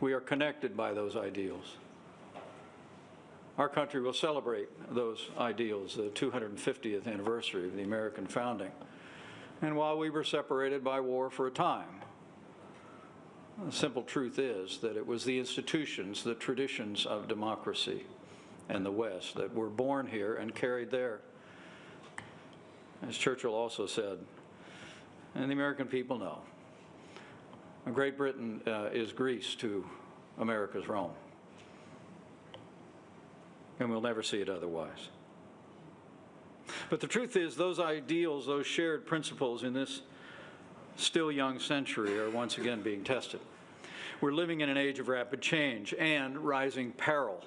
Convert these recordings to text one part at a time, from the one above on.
We are connected by those ideals. Our country will celebrate those ideals, the 250th anniversary of the American founding. And while we were separated by war for a time, the simple truth is that it was the institutions, the traditions of democracy and the West that were born here and carried there. As Churchill also said, and the American people know, Great Britain is Greece to America's Rome, and we'll never see it otherwise. But the truth is, those ideals, those shared principles in this still young century are once again being tested. We're living in an age of rapid change and rising peril.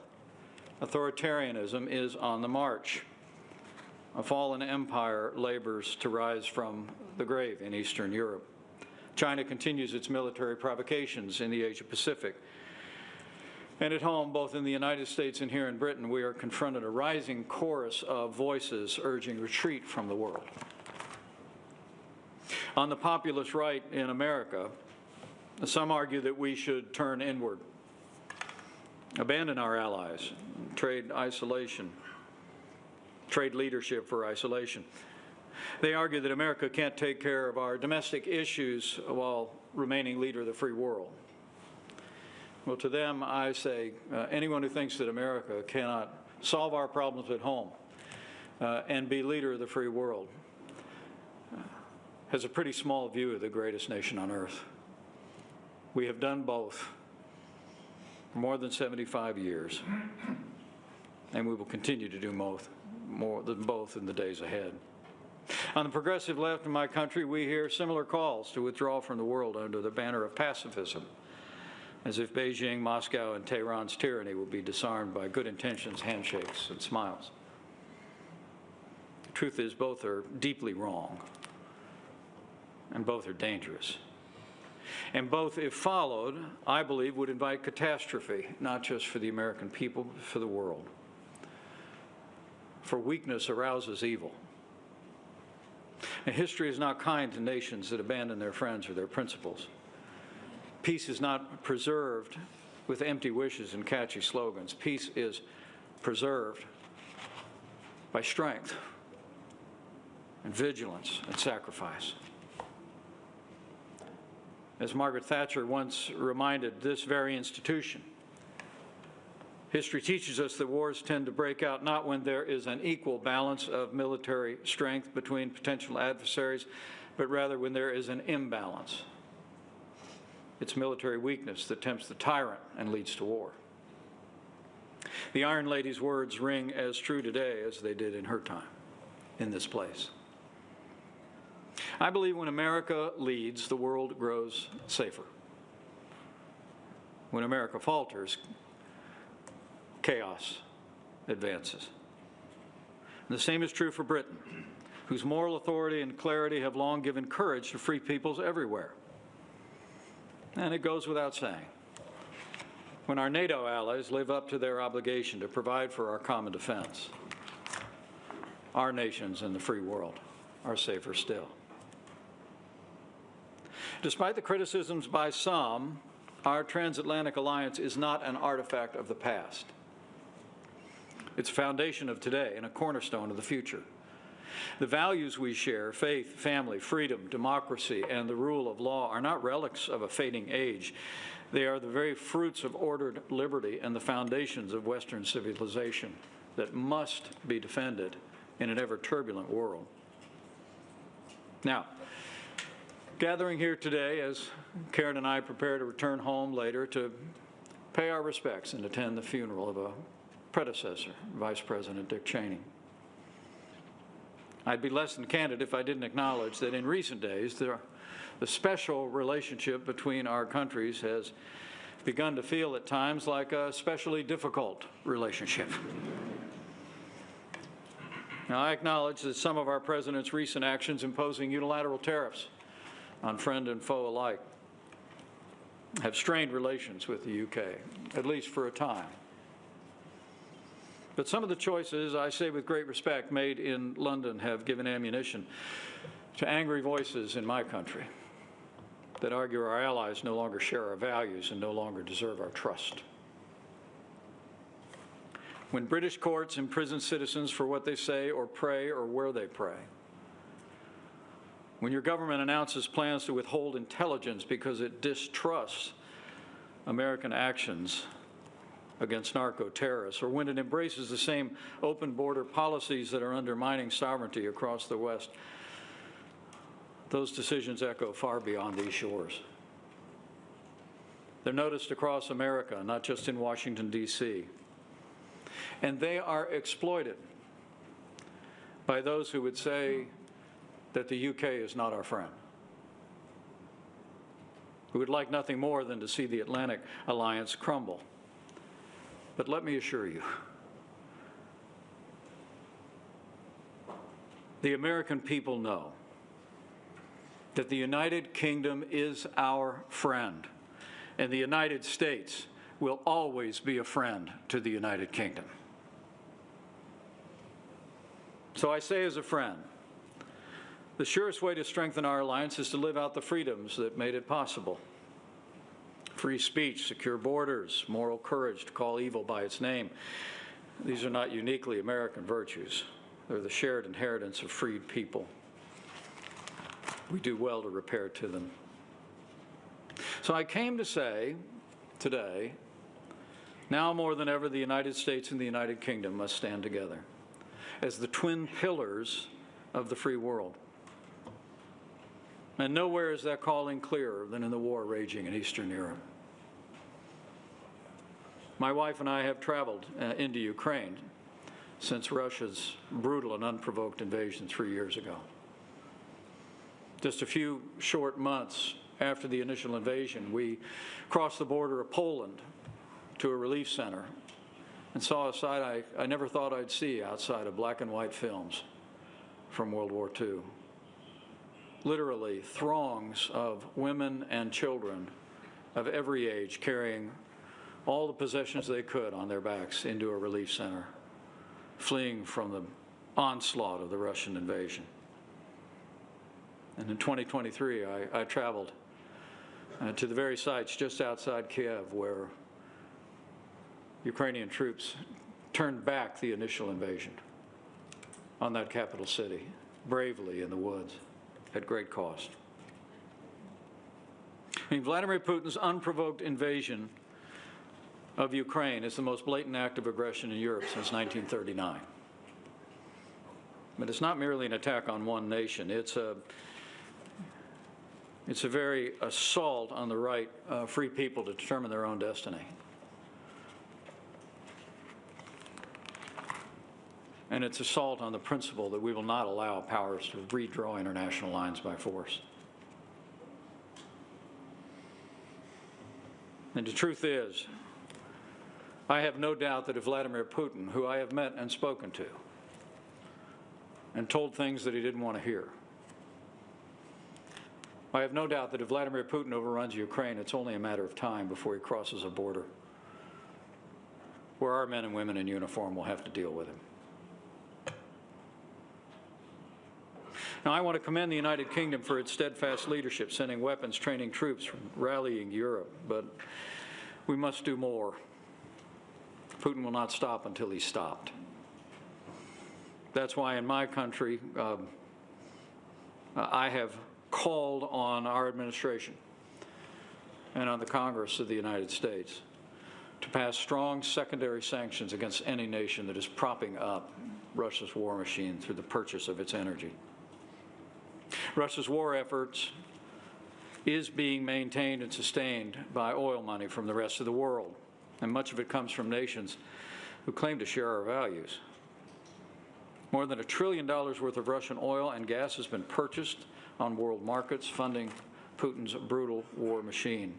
Authoritarianism is on the march. A fallen empire labors to rise from the grave in Eastern Europe. China continues its military provocations in the Asia-Pacific. And at home, both in the United States and here in Britain, we are confronted a rising chorus of voices urging retreat from the world. On the populist right in America, some argue that we should turn inward, abandon our allies, trade leadership for isolation. They argue that America can't take care of our domestic issues while remaining leader of the free world. Well, to them, I say, anyone who thinks that America cannot solve our problems at home and be leader of the free world has a pretty small view of the greatest nation on earth. We have done both for more than 75 years, and we will continue to do more than both in the days ahead. On the progressive left in my country, we hear similar calls to withdraw from the world under the banner of pacifism, as if Beijing, Moscow, and Tehran's tyranny will be disarmed by good intentions, handshakes, and smiles. The truth is, both are deeply wrong, and both are dangerous. And both, if followed, I believe, would invite catastrophe, not just for the American people, but for the world. For weakness arouses evil. And history is not kind to nations that abandon their friends or their principles. Peace is not preserved with empty wishes and catchy slogans. Peace is preserved by strength and vigilance and sacrifice. As Margaret Thatcher once reminded this very institution, history teaches us that wars tend to break out not when there is an equal balance of military strength between potential adversaries, but rather when there is an imbalance. It's military weakness that tempts the tyrant and leads to war. The Iron Lady's words ring as true today as they did in her time, in this place. I believe when America leads, the world grows safer. When America falters, chaos advances. And the same is true for Britain, whose moral authority and clarity have long given courage to free peoples everywhere. And it goes without saying, when our NATO allies live up to their obligation to provide for our common defense, our nations and the free world are safer still. Despite the criticisms by some, our transatlantic alliance is not an artifact of the past. It's a foundation of today and a cornerstone of the future. The values we share, faith, family, freedom, democracy, and the rule of law, are not relics of a fading age. They are the very fruits of ordered liberty and the foundations of Western civilization that must be defended in an ever-turbulent world. Now, gathering here today as Karen and I prepare to return home later to pay our respects and attend the funeral of a predecessor, Vice President Dick Cheney. I'd be less than candid if I didn't acknowledge that in recent days, the special relationship between our countries has begun to feel at times like a especially difficult relationship. Now, I acknowledge that some of our President's recent actions imposing unilateral tariffs on friend and foe alike have strained relations with the UK, at least for a time. But some of the choices, I say with great respect, made in London have given ammunition to angry voices in my country. that argue our allies no longer share our values and no longer deserve our trust. When British courts imprison citizens for what they say or pray or where they pray, when your government announces plans to withhold intelligence because it distrusts American actions against narco-terrorists, or when it embraces the same open border policies that are undermining sovereignty across the West, those decisions echo far beyond these shores. They're noticed across America, not just in Washington, D.C. And they are exploited by those who would say that the UK is not our friend, who would like nothing more than to see the Atlantic alliance crumble. But let me assure you, the American people know that the United Kingdom is our friend, and the United States will always be a friend to the United Kingdom. So I say as a friend, the surest way to strengthen our alliance is to live out the freedoms that made it possible. Free speech, secure borders, moral courage to call evil by its name. These are not uniquely American virtues. They're the shared inheritance of freed people. We do well to repair to them. So I came to say today, now more than ever, the United States and the United Kingdom must stand together as the twin pillars of the free world. And nowhere is that calling clearer than in the war raging in Eastern Europe. My wife and I have traveled into Ukraine since Russia's brutal and unprovoked invasion 3 years ago. Just a few short months after the initial invasion, we crossed the border of Poland to a relief center and saw a sight I never thought I'd see outside of black and white films from World War II. Literally throngs of women and children of every age carrying all the possessions they could on their backs into a relief center, fleeing from the onslaught of the Russian invasion. And in 2023, I traveled to the very sites just outside Kiev where Ukrainian troops turned back the initial invasion on that capital city, bravely in the woods, at great cost. I mean, Vladimir Putin's unprovoked invasion of Ukraine is the most blatant act of aggression in Europe since 1939. But it's not merely an attack on one nation. It's a very assault on the right of free people to determine their own destiny. And it's assault on the principle that we will not allow powers to redraw international lines by force. And the truth is, I have no doubt that if Vladimir Putin, who I have met and spoken to, and told things that he didn't want to hear, I have no doubt that if Vladimir Putin overruns Ukraine, it's only a matter of time before he crosses a border where our men and women in uniform will have to deal with him. Now, I want to commend the United Kingdom for its steadfast leadership, sending weapons, training troops, rallying Europe, but we must do more. Putin will not stop until he's stopped. That's why in my country, I have called on our administration and on the Congress of the United States to pass strong secondary sanctions against any nation that is propping up Russia's war machine through the purchase of its energy. Russia's war efforts is being maintained and sustained by oil money from the rest of the world, and much of it comes from nations who claim to share our values. More than $1 trillion worth of Russian oil and gas has been purchased on world markets, funding Putin's brutal war machine.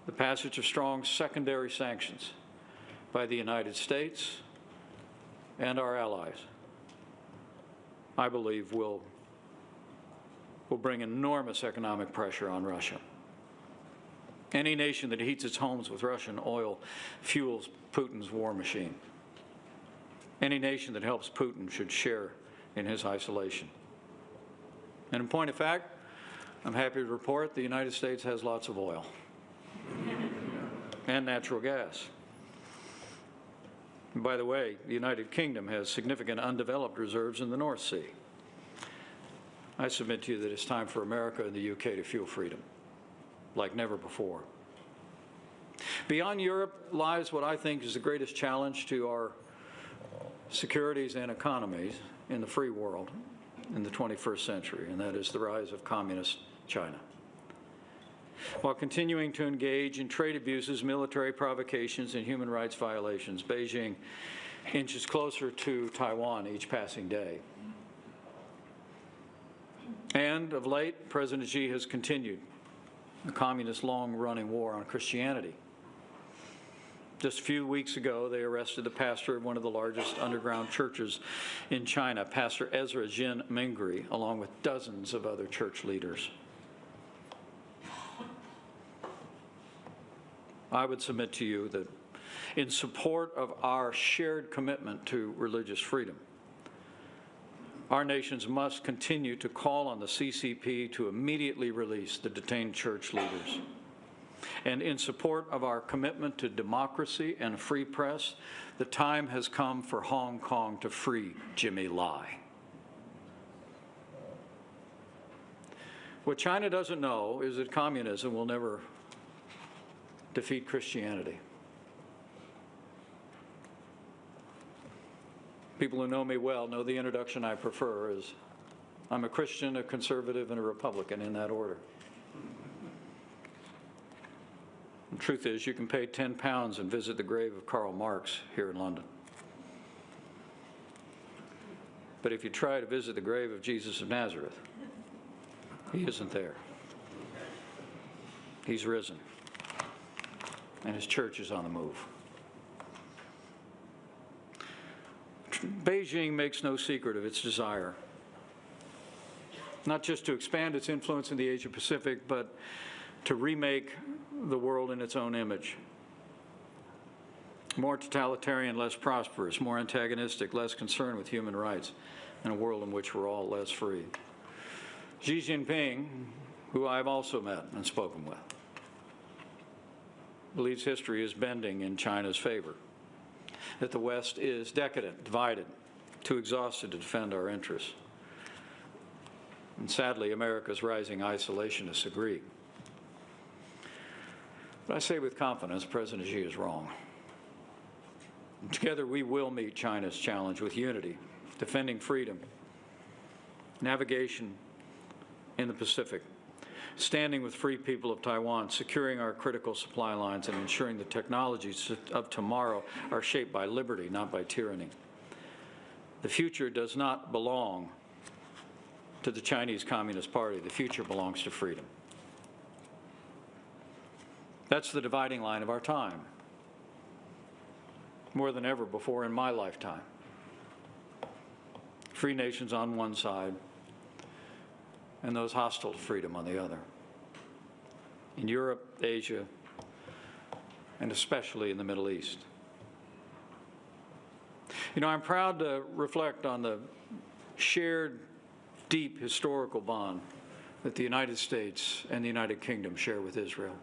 The passage of strong secondary sanctions by the United States and our allies, I believe, will bring enormous economic pressure on Russia. Any nation that heats its homes with Russian oil fuels Putin's war machine. Any nation that helps Putin should share in his isolation. And in point of fact, I'm happy to report the United States has lots of oil and natural gas. And by the way, the United Kingdom has significant undeveloped reserves in the North Sea. I submit to you that it's time for America and the UK to fuel freedom like never before. Beyond Europe lies what I think is the greatest challenge to our securities and economies in the free world in the 21st century, and that is the rise of communist China. While continuing to engage in trade abuses, military provocations, and human rights violations, Beijing inches closer to Taiwan each passing day. And of late, President Xi has continued the communist long-running war on Christianity. Just a few weeks ago, they arrested the pastor of one of the largest underground churches in China, Pastor Ezra Jin Mingri, along with dozens of other church leaders. I would submit to you that in support of our shared commitment to religious freedom, our nations must continue to call on the CCP to immediately release the detained church leaders. And in support of our commitment to democracy and a free press, the time has come for Hong Kong to free Jimmy Lai. What China doesn't know is that communism will never defeat Christianity. People who know me well know the introduction I prefer is, I'm a Christian, a conservative, and a Republican, in that order. The truth is, you can pay £10 and visit the grave of Karl Marx here in London. But if you try to visit the grave of Jesus of Nazareth, he isn't there. He's risen, and his church is on the move. Beijing makes no secret of its desire, not just to expand its influence in the Asia-Pacific, but to remake the world in its own image. More totalitarian, less prosperous, more antagonistic, less concerned with human rights, in a world in which we're all less free. Xi Jinping, who I've also met and spoken with, believes history is bending in China's favor, that the West is decadent, divided, too exhausted to defend our interests. And sadly, America's rising isolationists agree. But I say with confidence, President Xi is wrong. And together we will meet China's challenge with unity, defending freedom, navigation in the Pacific, standing with free people of Taiwan, securing our critical supply lines, and ensuring the technologies of tomorrow are shaped by liberty, not by tyranny. The future does not belong to the Chinese Communist Party. The future belongs to freedom. That's the dividing line of our time, more than ever before in my lifetime. Free nations on one side, and those hostile to freedom on the other. In Europe, Asia, and especially in the Middle East. You know, I'm proud to reflect on the shared, deep historical bond that the United States and the United Kingdom share with Israel.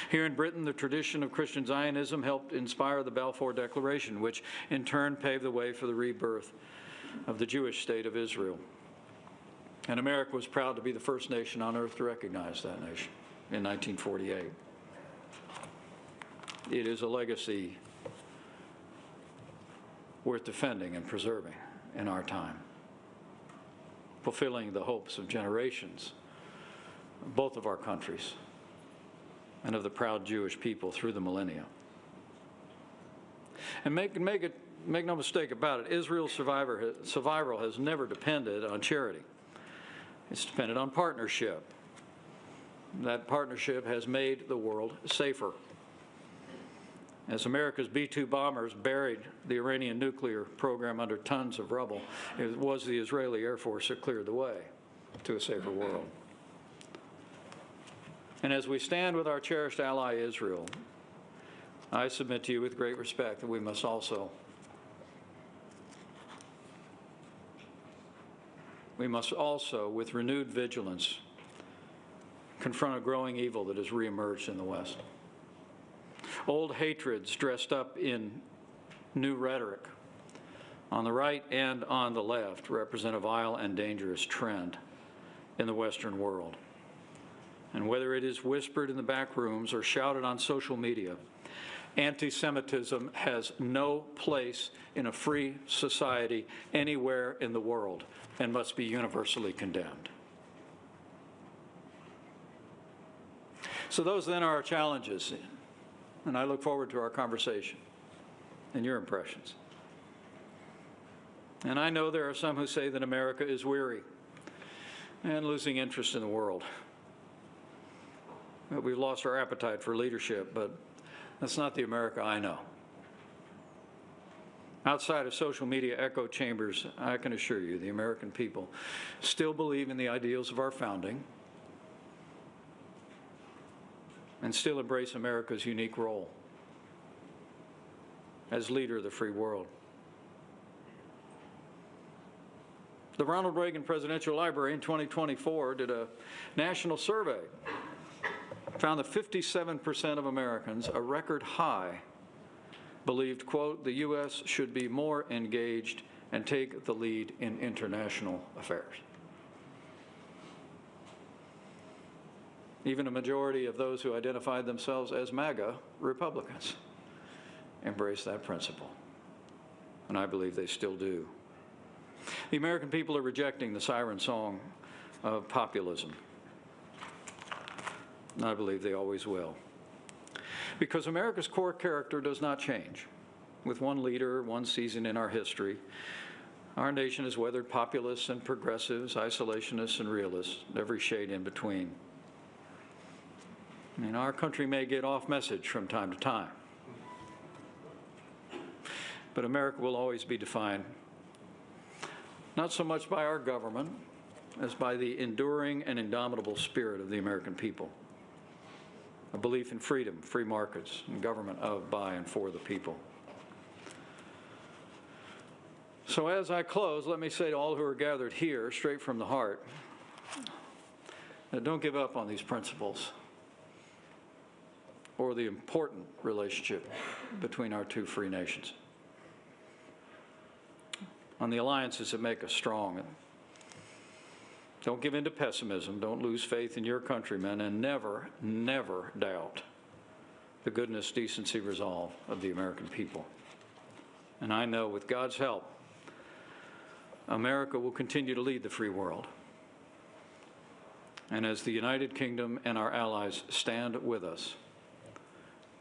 Here in Britain, the tradition of Christian Zionism helped inspire the Balfour Declaration, which in turn paved the way for the rebirth of the Jewish state of Israel. And America was proud to be the first nation on earth to recognize that nation in 1948. It is a legacy worth defending and preserving in our time, fulfilling the hopes of generations, both of our countries, and of the proud Jewish people through the millennia. And make no mistake about it, Israel's survival has never depended on charity. It's depended on partnership. That partnership has made the world safer. As America's B-2 bombers buried the Iranian nuclear program under tons of rubble, it was the Israeli Air Force that cleared the way to a safer world. And as we stand with our cherished ally Israel, I submit to you with great respect that we must also we must also, with renewed vigilance, confront a growing evil that has reemerged in the West. Old hatreds dressed up in new rhetoric on the right and on the left represent a vile and dangerous trend in the Western world. And whether it is whispered in the back rooms or shouted on social media, anti-Semitism has no place in a free society anywhere in the world and must be universally condemned. So those then are our challenges, and I look forward to our conversation and your impressions. And I know there are some who say that America is weary and losing interest in the world. That we've lost our appetite for leadership, but that's not the America I know. Outside of social media echo chambers, I can assure you the American people still believe in the ideals of our founding and still embrace America's unique role as leader of the free world. The Ronald Reagan Presidential Library in 2024 did a national survey, found that 57% of Americans, a record high, believed, quote, the U.S. should be more engaged and take the lead in international affairs. Even a majority of those who identified themselves as MAGA Republicans embraced that principle, and I believe they still do. The American people are rejecting the siren song of populism, and I believe they always will. Because America's core character does not change. With one leader, one season in our history, our nation has weathered populists and progressives, isolationists and realists, every shade in between. I mean, our country may get off message from time to time, but America will always be defined not so much by our government as by the enduring and indomitable spirit of the American people. A belief in freedom, free markets, and government of, by, and for the people. So as I close, let me say to all who are gathered here, straight from the heart, that don't give up on these principles or the important relationship between our two free nations, on the alliances that make us strong. Don't give in to pessimism. Don't lose faith in your countrymen, and never, never doubt the goodness, decency, resolve of the American people. And I know with God's help, America will continue to lead the free world. And as the United Kingdom and our allies stand with us,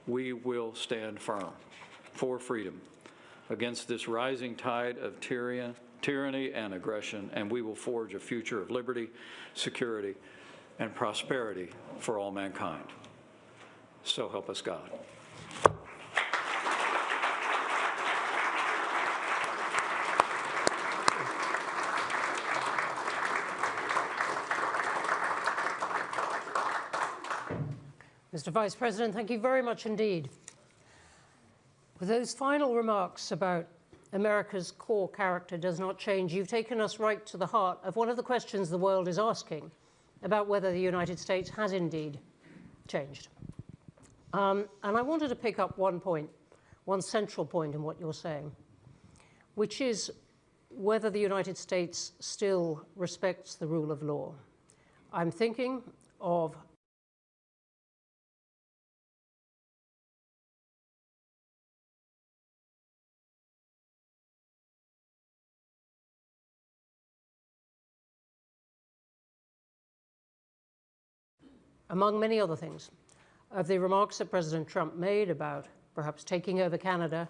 we will stand firm for freedom against this rising tide of tyranny and aggression, and we will forge a future of liberty, security, and prosperity for all mankind. So help us God. Mr. Vice President, thank you very much indeed. With those final remarks about America's core character does not change, you've taken us right to the heart of one of the questions the world is asking about whether the United States has indeed changed. And I wanted to pick up one point, one central point in what you're saying, which is whether the United States still respects the rule of law. I'm thinking of among many other things, of the remarks that President Trump made about perhaps taking over Canada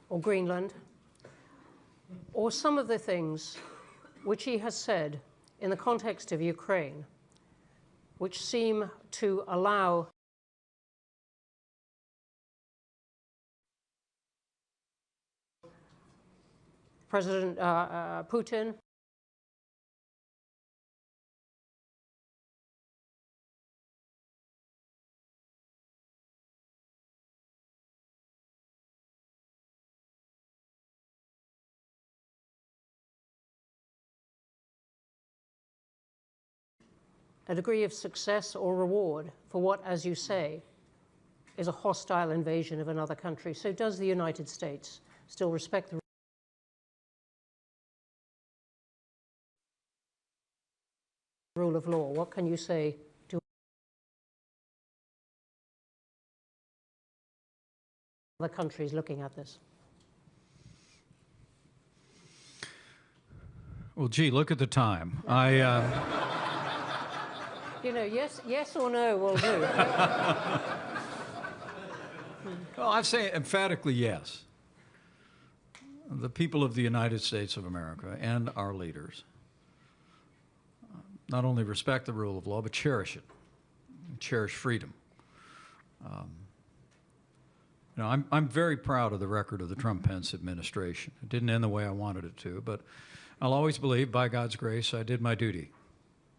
or Greenland, or some of the things which he has said in the context of Ukraine, which seem to allow President Putin a degree of success or reward for what, as you say, is a hostile invasion of another country. So does the United States still respect the rule of law? What can you say to other countries looking at this? Well, gee, look at the time. You know, yes or no will do. Well, I say emphatically yes. The people of the United States of America and our leaders not only respect the rule of law, but cherish it, cherish freedom. You know, I'm very proud of the record of the Trump-Pence administration. It didn't end the way I wanted it to, but I'll always believe, by God's grace, I did my duty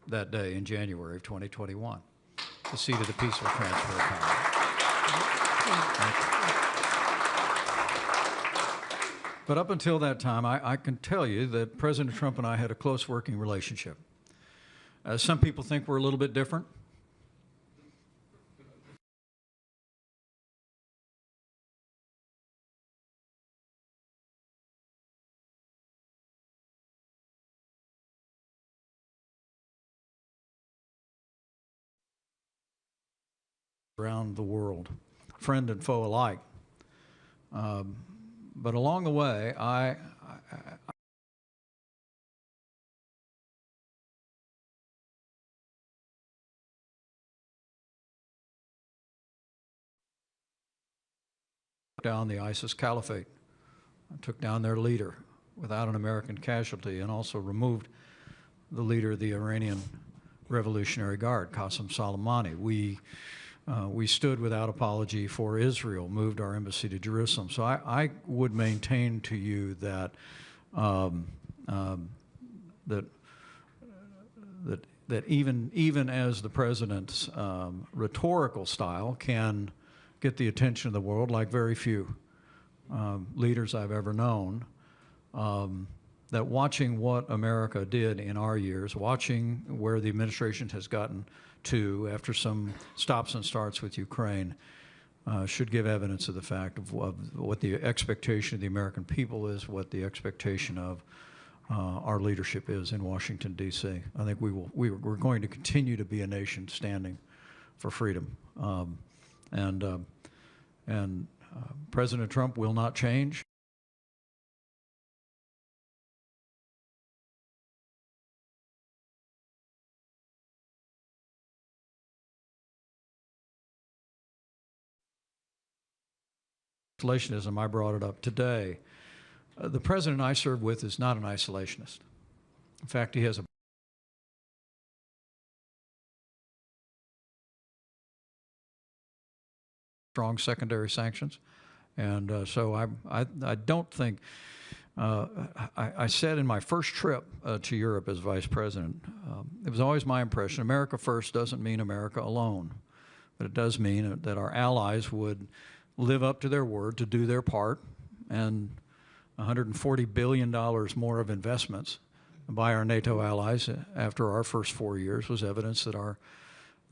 that day in January of 2021, the seat of the peaceful transfer of power. But up until that time, I can tell you that President Trump and I had a close working relationship. Some people think we're a little bit different. Around the world, friend and foe alike. But along the way, I took down the ISIS caliphate. I took down their leader without an American casualty, and also removed the leader of the Iranian Revolutionary Guard, Qasem Soleimani. We stood without apology for Israel, moved our embassy to Jerusalem. So I would maintain to you that that even as the president's rhetorical style can get the attention of the world, like very few leaders I've ever known, that watching what America did in our years, watching where the administration has gotten to after some stops and starts with Ukraine, should give evidence of the fact of what the expectation of the American people is, what the expectation of our leadership is in Washington, D.C. I think we're going to continue to be a nation standing for freedom. President Trump will not change. Isolationism, I brought it up today. The president I serve with is not an isolationist. In fact, he has a strong secondary sanctions. And so I don't think, I said in my first trip to Europe as vice president, it was always my impression, America first doesn't mean America alone, but it does mean that our allies would live up to their word to do their part, and $140 billion more of investments by our NATO allies after our first 4 years was evidence that our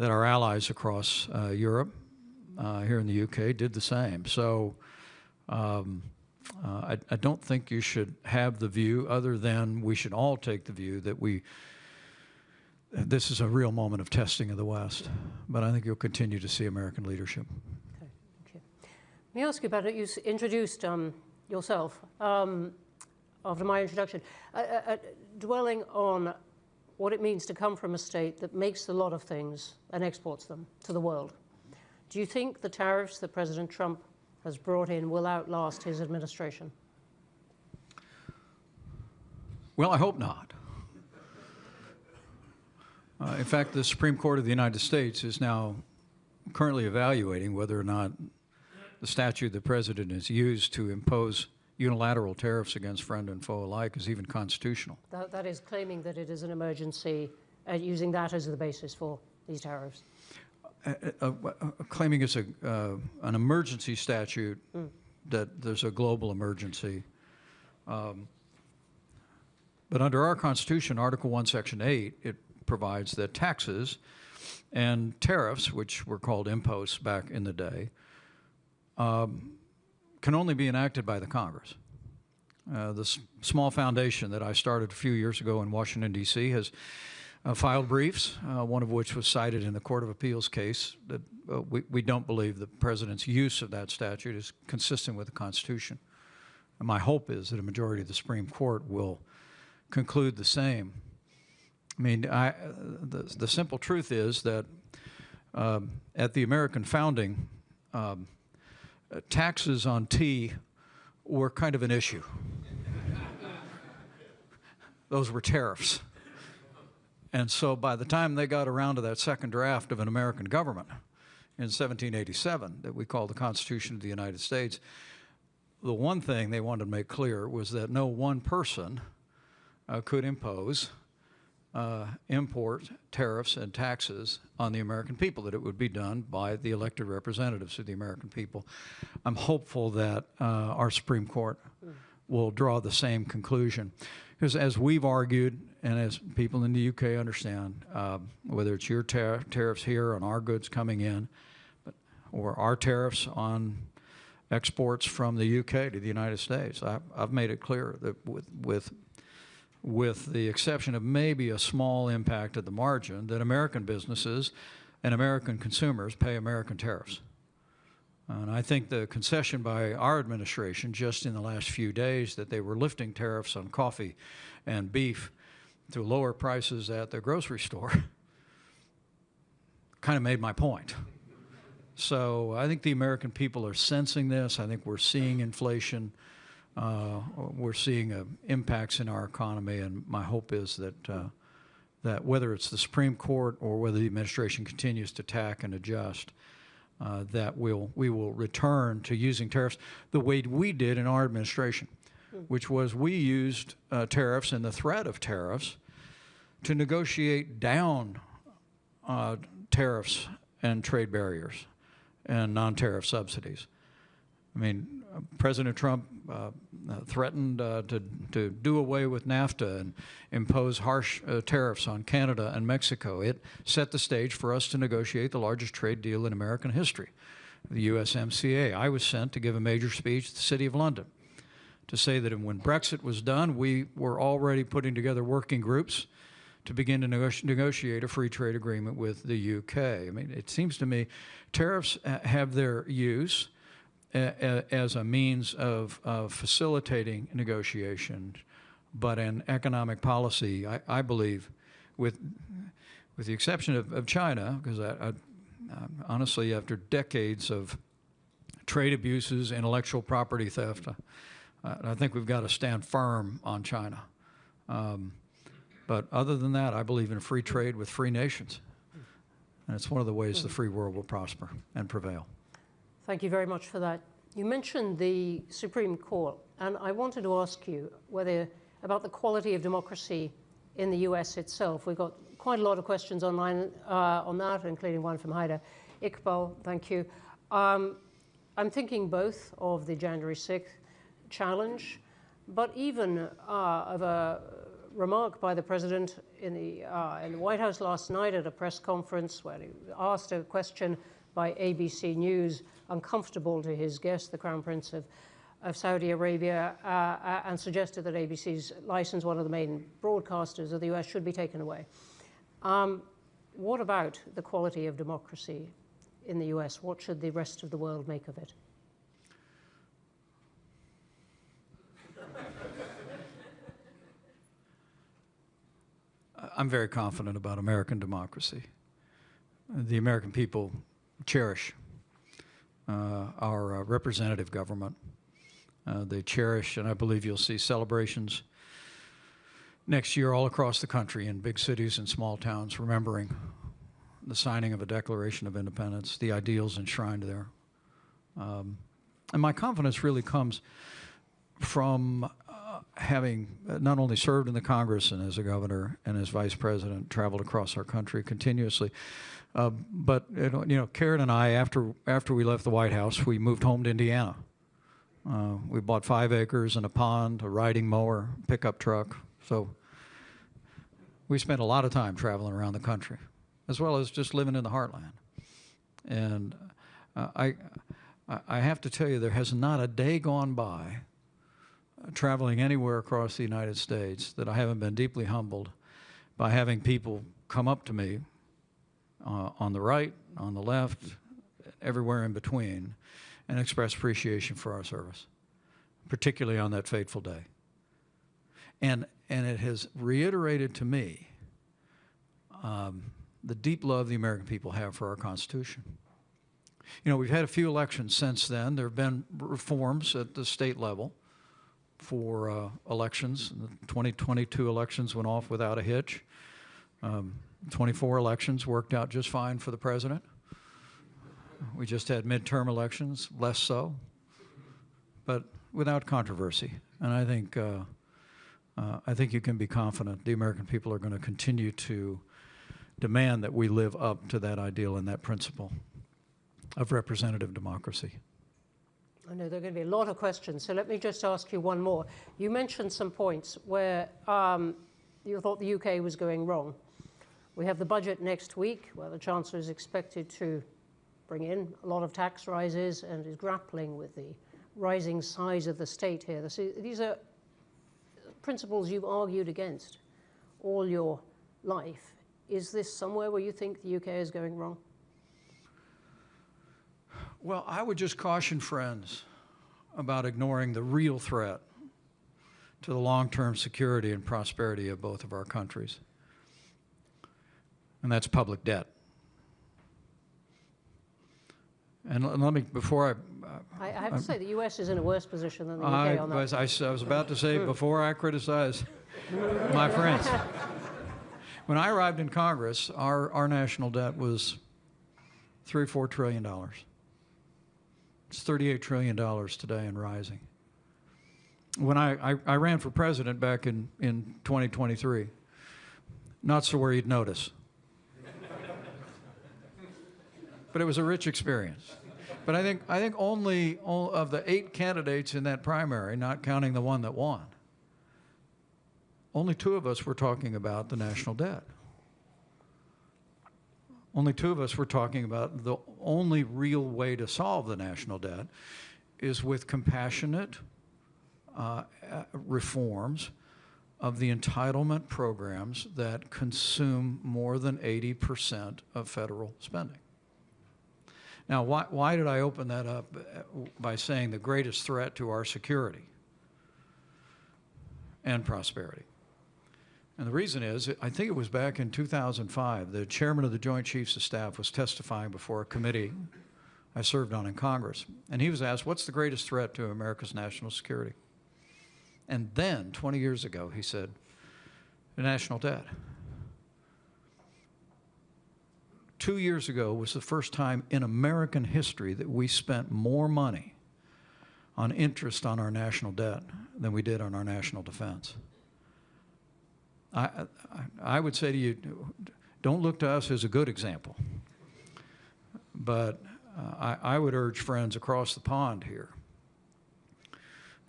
allies across Europe, here in the UK, did the same. So I don't think you should have the view, other than we should all take the view that this is a real moment of testing of the West. But I think you'll continue to see American leadership. Okay, thank you. Let me ask you about it. You introduced yourself after my introduction, dwelling on what it means to come from a state that makes a lot of things and exports them to the world. Do you think the tariffs that President Trump has brought in will outlast his administration? Well, I hope not. In fact, the Supreme Court of the United States is now currently evaluating whether or not the statute the president has used to impose unilateral tariffs against friend and foe alike is even constitutional. That is claiming that it is an emergency, using that as the basis for these tariffs. Claiming it's an emergency statute, that there's a global emergency. But under our Constitution, Article 1, Section 8, provides that taxes and tariffs, which were called imposts back in the day, can only be enacted by the Congress. The small foundation that I started a few years ago in Washington, D.C. has filed briefs, one of which was cited in the Court of Appeals case that we don't believe the President's use of that statute is consistent with the Constitution. And my hope is that a majority of the Supreme Court will conclude the same. I mean, the simple truth is that at the American founding, taxes on tea were kind of an issue. Those were tariffs. And so by the time they got around to that second draft of an American government in 1787 that we call the Constitution of the United States, the one thing they wanted to make clear was that no one person could impose import tariffs and taxes on the American people, that it would be done by the elected representatives of the American people. I'm hopeful that our Supreme Court will draw the same conclusion. Because as we've argued, and as people in the UK understand, whether it's your tariffs here on our goods coming in, or our tariffs on exports from the UK to the United States, I've made it clear that with the exception of maybe a small impact at the margin, that American businesses and American consumers pay American tariffs. And I think the concession by our administration just in the last few days that they were lifting tariffs on coffee and beef to lower prices at the grocery store kind of made my point. So I think the American people are sensing this. I think we're seeing inflation. We're seeing impacts in our economy, and my hope is that that whether it's the Supreme Court or whether the administration continues to tack and adjust, that we will return to using tariffs the way we did in our administration, which was we used tariffs and the threat of tariffs to negotiate down tariffs and trade barriers and non-tariff subsidies. I mean, President Trump threatened to do away with NAFTA and impose harsh tariffs on Canada and Mexico. It set the stage for us to negotiate the largest trade deal in American history, the USMCA. I was sent to give a major speech at the City of London to say that when Brexit was done, we were already putting together working groups to begin to negotiate a free trade agreement with the UK. I mean, it seems to me tariffs have their use as a means of facilitating negotiation, but in economic policy, I believe, with the exception of China, because honestly, after decades of trade abuses, intellectual property theft, I think we've got to stand firm on China. But other than that, I believe in free trade with free nations. And it's one of the ways the free world will prosper and prevail. Thank you very much for that. You mentioned the Supreme Court, and I wanted to ask you about the quality of democracy in the US itself. We've got quite a lot of questions online on that, including one from Haida Iqbal. Thank you. I'm thinking both of the January 6th challenge, but even of a remark by the President in the White House last night at a press conference where he asked a question by ABC News, uncomfortable to his guest, the Crown Prince of Saudi Arabia, and suggested that ABC's license, one of the main broadcasters of the US, should be taken away. What about the quality of democracy in the US? What should the rest of the world make of it? I'm very confident about American democracy. The American people cherish our representative government. They cherish, and I believe you'll see celebrations next year all across the country in big cities and small towns, remembering the signing of a Declaration of Independence, the ideals enshrined there. And my confidence really comes from having not only served in the Congress and as a governor and as vice president, traveled across our country continuously, but Karen and I, after we left the White House, we moved home to Indiana. We bought 5 acres and a pond, a riding mower, pickup truck. So we spent a lot of time traveling around the country, as well as just living in the heartland. And I have to tell you, there has not a day gone by traveling anywhere across the United States that I haven't been deeply humbled by having people come up to me on the right, on the left, everywhere in between, and express appreciation for our service, particularly on that fateful day. And it has reiterated to me the deep love the American people have for our Constitution. You know, we've had a few elections since then. There have been reforms at the state level for elections. The 2022 elections went off without a hitch. 24 elections worked out just fine for the president. We just had midterm elections, less so, but without controversy. And I think you can be confident the American people are going to continue to demand that we live up to that ideal and that principle of representative democracy. I know there are going to be a lot of questions, so let me just ask you one more. You mentioned some points where you thought the UK was going wrong. We have the budget next week, where the Chancellor is expected to bring in a lot of tax rises and is grappling with the rising size of the state here. These are principles you've argued against all your life. Is this somewhere where you think the UK is going wrong? Well, I would just caution friends about ignoring the real threat to the long-term security and prosperity of both of our countries, and that's public debt. And let me, before I have to say the U.S. is in a worse position than the UK on that. I was about to say, before I criticize my friends, when I arrived in Congress, our national debt was $3 or $4 trillion. It's $38 trillion today and rising. When I ran for president back in 2023, not so where you'd notice. But it was a rich experience. But I think only of the 8 candidates in that primary, not counting the one that won, only 2 of us were talking about the national debt. Only 2 of us were talking about the only real way to solve the national debt is with compassionate reforms of the entitlement programs that consume more than 80% of federal spending. Now, why did I open that up by saying the greatest threat to our security and prosperity? And the reason is, I think it was back in 2005, the chairman of the Joint Chiefs of Staff was testifying before a committee I served on in Congress. And he was asked, what's the greatest threat to America's national security? And then, 20 years ago, he said, the national debt. 2 years ago was the first time in American history that we spent more money on interest on our national debt than we did on our national defense. I would say to you, don't look to us as a good example. But I would urge friends across the pond here,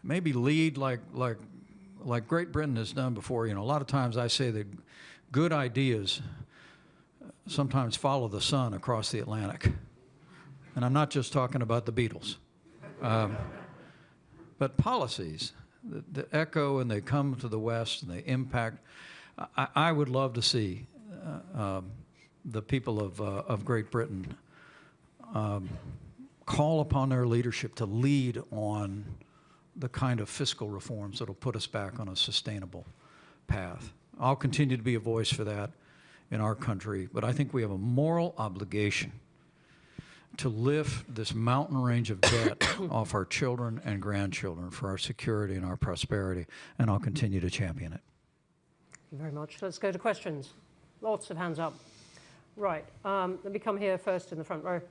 maybe lead like Great Britain has done before. You know, a lot of times I say that good ideas sometimes follow the sun across the Atlantic. And I'm not just talking about the Beatles. But policies that echo and they come to the West and they impact. I would love to see the people of Great Britain call upon their leadership to lead on the kind of fiscal reforms that will put us back on a sustainable path. I'll continue to be a voice for that in our country, but I think we have a moral obligation to lift this mountain range of debt off our children and grandchildren for our security and our prosperity, and I'll continue to champion it. Thank you very much. Let's go to questions. Lots of hands up. Right, let me come here first in the front row.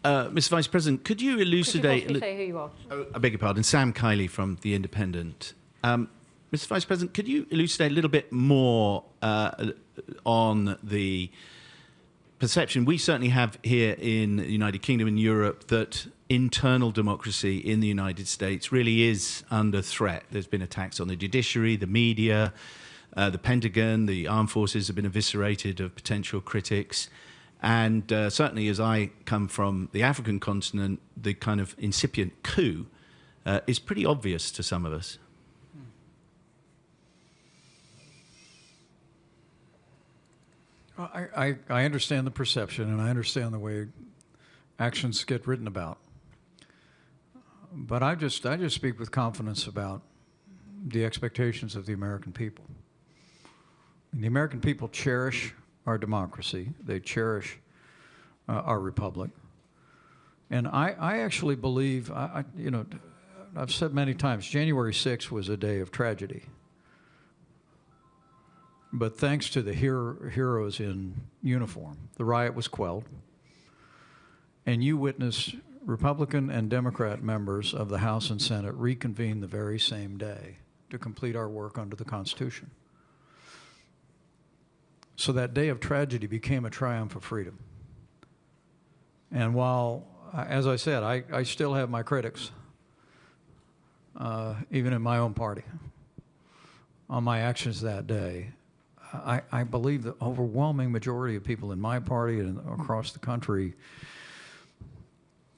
Mr. Vice President, could you elucidate... Could you say who you are? Oh, I beg your pardon, Sam Kiley from The Independent. Mr. Vice President, could you elucidate a little bit more on the perception we certainly have here in the United Kingdom and Europe that internal democracy in the United States really is under threat. There's been attacks on the judiciary, the media, the Pentagon, the armed forces have been eviscerated of potential critics. And certainly as I come from the African continent, the kind of incipient coup is pretty obvious to some of us. I understand the perception, and I understand the way actions get written about. But I just speak with confidence about the expectations of the American people. And the American people cherish our democracy. They cherish our republic. And I actually believe, you know, I've said many times, January 6th was a day of tragedy. But thanks to the heroes in uniform, the riot was quelled. And you witnessed Republican and Democrat members of the House and Senate reconvene the very same day to complete our work under the Constitution. So that day of tragedy became a triumph of freedom. And while, as I said, I still have my critics, even in my own party, on my actions that day, I believe the overwhelming majority of people in my party and across the country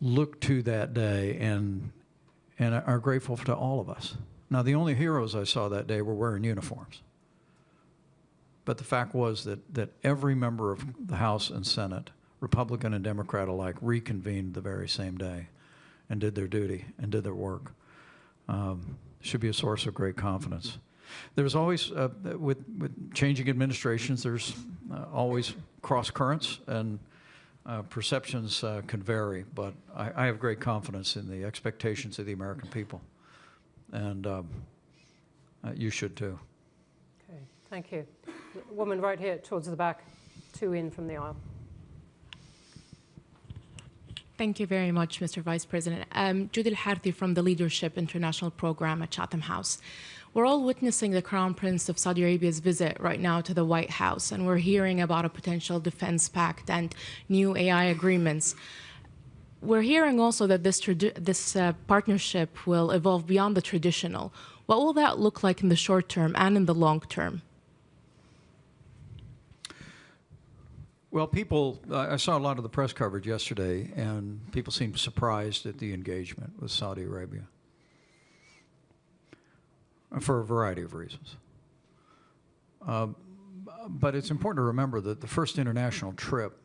look to that day and are grateful to all of us. Now, the only heroes I saw that day were wearing uniforms. But the fact was that every member of the House and Senate, Republican and Democrat alike, reconvened the very same day and did their duty and did their work. Should be a source of great confidence. There's always, with changing administrations, there's always cross currents, and perceptions can vary. But I have great confidence in the expectations of the American people, and you should too. Okay, thank you. The woman right here towards the back, two in from the aisle. Thank you very much, Mr. Vice President. Judy Al-Harthi from the Leadership International Program at Chatham House. We're all witnessing the Crown Prince of Saudi Arabia's visit right now to the White House, and we're hearing about a potential defense pact and new AI agreements. We're hearing also that this partnership will evolve beyond the traditional. What will that look like in the short term and in the long term? Well, I saw a lot of the press coverage yesterday, and people seemed surprised at the engagement with Saudi Arabia for a variety of reasons. But it's important to remember that the first international trip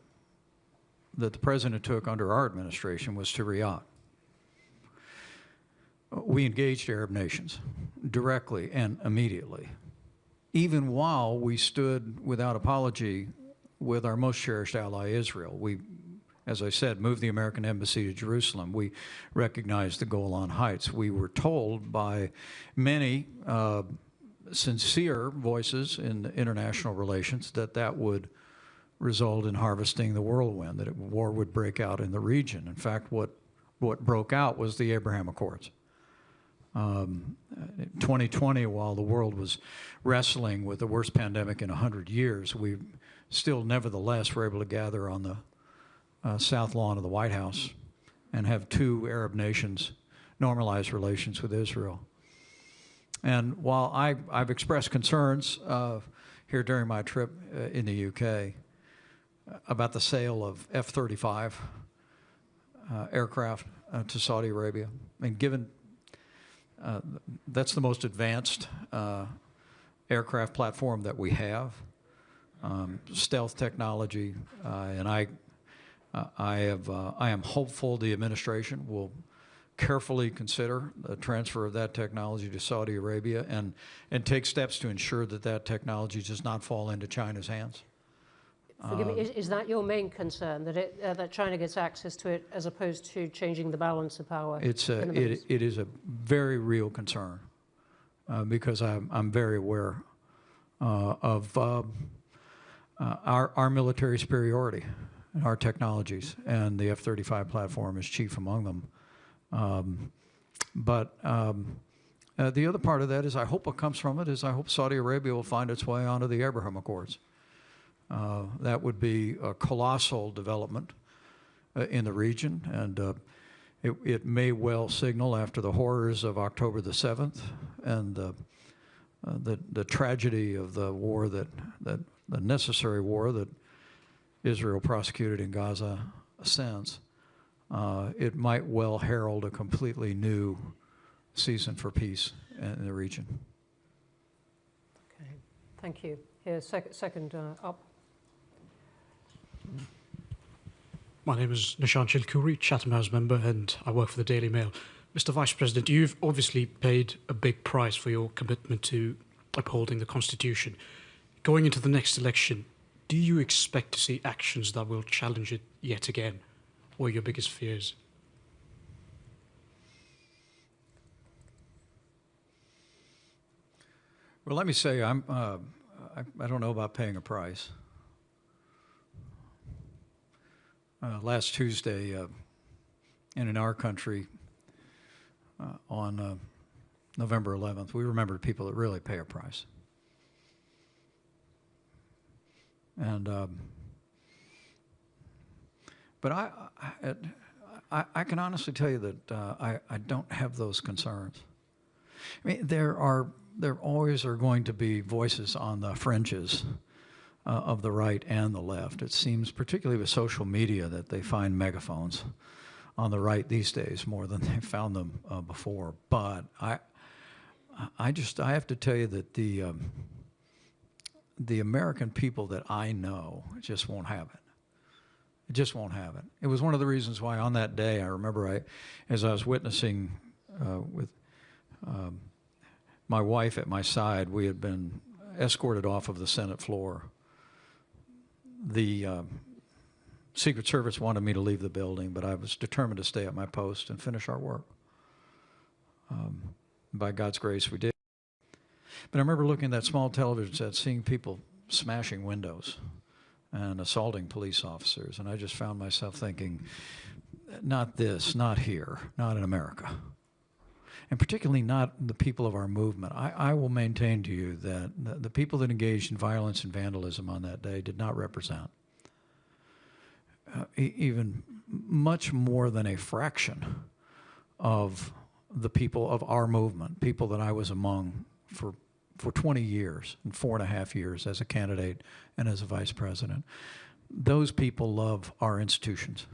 that the president took under our administration was to Riyadh. We engaged Arab nations directly and immediately, even while we stood without apology with our most cherished ally, Israel. We, as I said, moved the American embassy to Jerusalem. We recognized the Golan Heights. We were told by many sincere voices in international relations that that would result in harvesting the whirlwind, that war would break out in the region. In fact, what broke out was the Abraham Accords. 2020, while the world was wrestling with the worst pandemic in 100 years, we still nevertheless were able to gather on the south lawn of the White House and have two Arab nations normalize relations with Israel. And while I've expressed concerns here during my trip in the UK about the sale of F-35 aircraft to Saudi Arabia, and given that's the most advanced aircraft platform that we have, stealth technology, and I am hopeful the administration will carefully consider the transfer of that technology to Saudi Arabia and take steps to ensure that that technology does not fall into China's hands. Forgive me, is that your main concern, that China gets access to it as opposed to changing the balance of power? It is a very real concern because I'm very aware of our military superiority and our technologies, and the F-35 platform is chief among them. But the other part of that is I hope what comes from it is I hope Saudi Arabia will find its way onto the Abraham Accords. That would be a colossal development in the region, and it may well signal, after the horrors of October the 7th and the tragedy of the war the necessary war that Israel prosecuted in Gaza since, it might well herald a completely new season for peace in the region. Okay, thank you. Here, second up. My name is Nishan Chilkuri, Chatham House member, and I work for the Daily Mail. Mr. Vice President, you've obviously paid a big price for your commitment to upholding the Constitution. Going into the next election, do you expect to see actions that will challenge it yet again? What are your biggest fears? Well, let me say, I don't know about paying a price. Last Tuesday, in our country, on November 11th, we remembered people that really pay a price. And but I can honestly tell you that I don't have those concerns. I mean, there always are going to be voices on the fringes of the right and the left. It seems, particularly with social media, that they find megaphones on the right these days more than they found them before. But I have to tell you that the American people that I know just won't have it. It just won't have it. It was one of the reasons why on that day, I remember as I was witnessing with my wife at my side, we had been escorted off of the Senate floor. The Secret Service wanted me to leave the building, but I was determined to stay at my post and finish our work. By God's grace, we did. But I remember looking at that small television set, seeing people smashing windows and assaulting police officers, and I just found myself thinking, not this, not here, not in America. And particularly not the people of our movement. I will maintain to you that the people that engaged in violence and vandalism on that day did not represent even much more than a fraction of the people of our movement, people that I was among for 20 years and 4.5 years as a candidate and as a vice president. Those people love our institutions.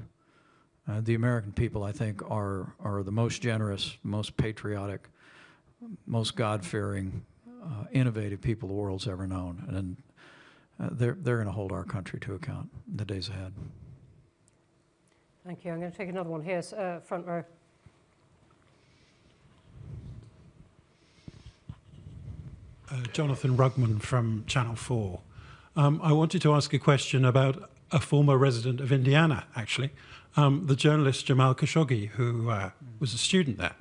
The American people, I think, are the most generous, most patriotic, most God-fearing, innovative people the world's ever known, and they're going to hold our country to account in the days ahead. Thank you. I'm going to take another one here, front row. Jonathan Rugman from Channel 4. I wanted to ask a question about a former resident of Indiana, actually. The journalist Jamal Khashoggi, who was a student there.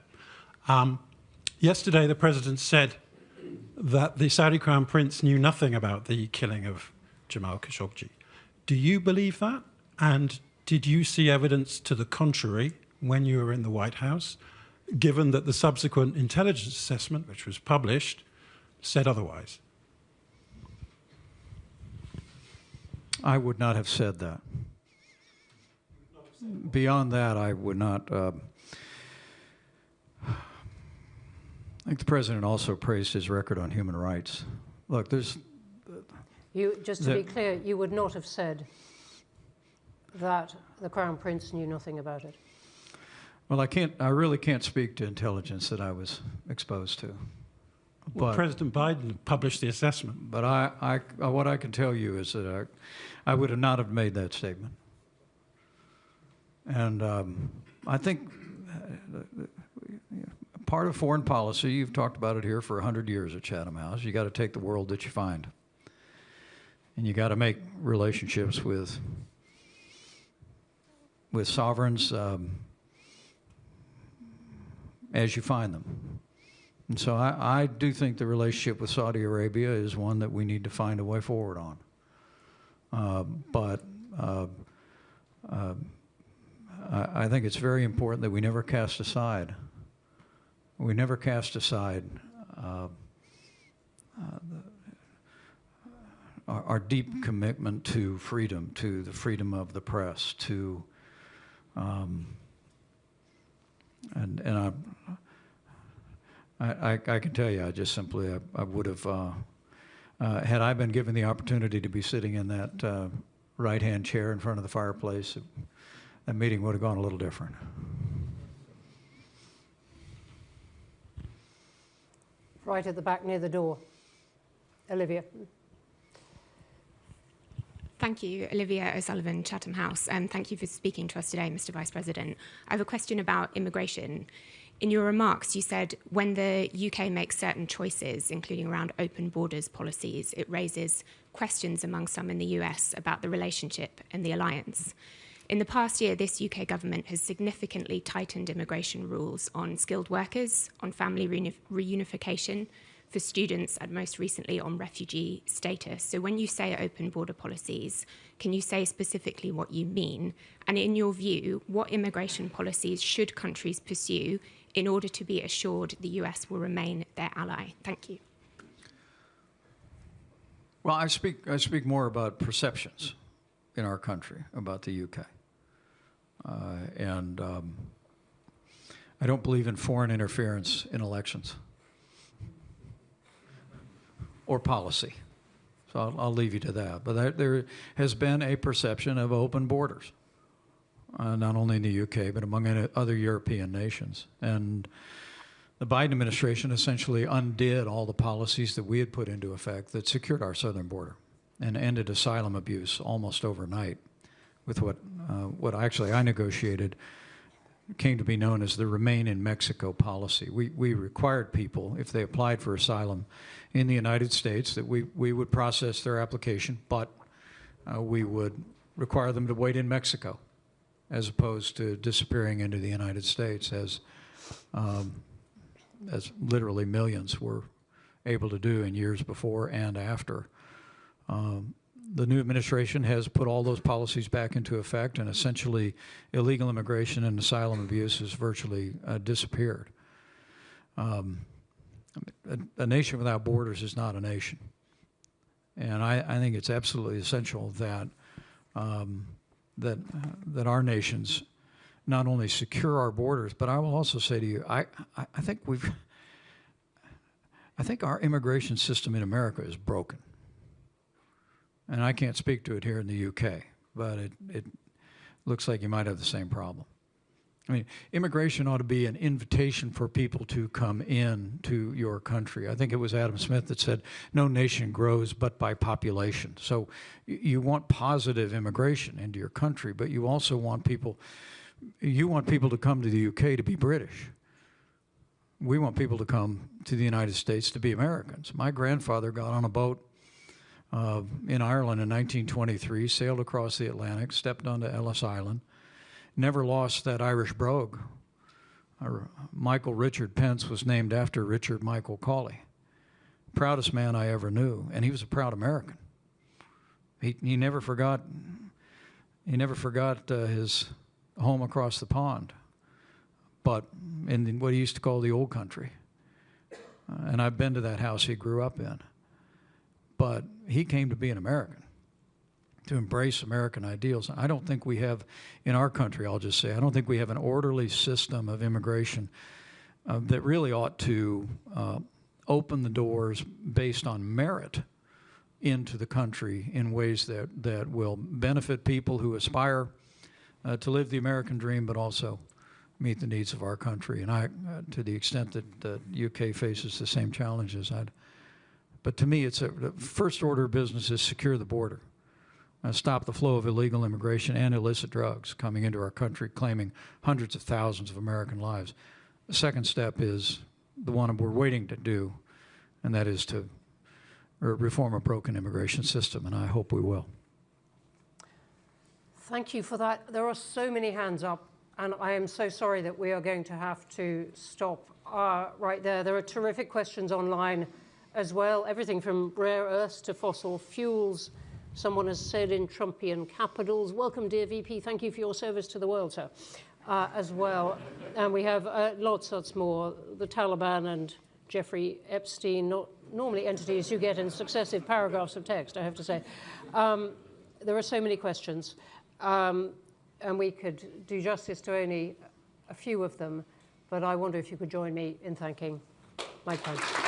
Yesterday, the president said that the Saudi Crown Prince knew nothing about the killing of Jamal Khashoggi. Do you believe that? And did you see evidence to the contrary when you were in the White House, given that the subsequent intelligence assessment, which was published, said otherwise? I would not have said that. Beyond that, I would not. I think the president also praised his record on human rights. Look, there's. Just to be clear, you would not have said that the Crown Prince knew nothing about it. Well, I really can't speak to intelligence that I was exposed to. Well, President Biden published the assessment. But what I can tell you is that I would not have made that statement. And I think part of foreign policy, you've talked about it here for 100 years at Chatham House, you got to take the world that you find. And you got to make relationships with sovereigns as you find them. And so I do think the relationship with Saudi Arabia is one that we need to find a way forward on. I think it's very important that we never cast aside. We never cast aside our deep commitment to freedom, to the freedom of the press, to and I can tell you, I just simply I would have had I been given the opportunity to be sitting in that right-hand chair in front of the fireplace, that meeting would have gone a little different. Right at the back near the door. Olivia. Thank you, Olivia O'Sullivan, Chatham House, and thank you for speaking to us today, Mr. Vice President. I have a question about immigration. In your remarks, you said when the UK makes certain choices, including around open borders policies, it raises questions among some in the US about the relationship and the alliance. In the past year, this UK government has significantly tightened immigration rules on skilled workers, on family reunification, for students, and most recently on refugee status. So when you say open border policies, can you say specifically what you mean? And in your view, what immigration policies should countries pursue in order to be assured the US will remain their ally? Thank you. Well, I speak more about perceptions in our country about the UK. And I don't believe in foreign interference in elections or policy. So I'll leave you to that. But there has been a perception of open borders, not only in the UK, but among other European nations. And the Biden administration essentially undid all the policies that we had put into effect that secured our southern border and ended asylum abuse almost overnight with what actually I negotiated came to be known as the Remain in Mexico policy. We required people, if they applied for asylum in the United States, that we would process their application, but we would require them to wait in Mexico as opposed to disappearing into the United States as literally millions were able to do in years before and after. The new administration has put all those policies back into effect, and essentially illegal immigration and asylum abuse has virtually disappeared. A nation without borders is not a nation. And I think it's absolutely essential that, that our nations not only secure our borders, but I will also say to you, I think our immigration system in America is broken. And I can't speak to it here in the UK, but it looks like you might have the same problem. I mean, immigration ought to be an invitation for people to come in to your country. I think it was Adam Smith that said, no nation grows but by population. So you want positive immigration into your country, but you also want people, to come to the UK to be British. We want people to come to the United States to be Americans. My grandfather got on a boat in Ireland in 1923, sailed across the Atlantic, stepped onto Ellis Island, never lost that Irish brogue. Michael Richard Pence was named after Richard Michael Cawley. Proudest man I ever knew, and he was a proud American. He never forgot his home across the pond, but in what he used to call the old country. And I've been to that house he grew up in. But he came to be an American, to embrace American ideals. I don't think we have, in our country, I'll just say, I don't think we have an orderly system of immigration that really ought to open the doors based on merit into the country in ways that will benefit people who aspire to live the American dream, but also meet the needs of our country. And to the extent that the UK faces the same challenges, but to me, the first order of business is secure the border, stop the flow of illegal immigration and illicit drugs coming into our country, claiming hundreds of thousands of American lives. The second step is the one we're waiting to do, and that is to reform a broken immigration system, and I hope we will. Thank you for that. There are so many hands up, and I am so sorry that we are going to have to stop right there. There are terrific questions online as well, everything from rare earths to fossil fuels. Someone has said in Trumpian capitals, welcome, dear VP, thank you for your service to the world, sir, as well. And we have lots more, the Taliban and Jeffrey Epstein, normally entities you get in successive paragraphs of text, I have to say. There are so many questions, and we could do justice to only a few of them, but I wonder if you could join me in thanking Mike Pence.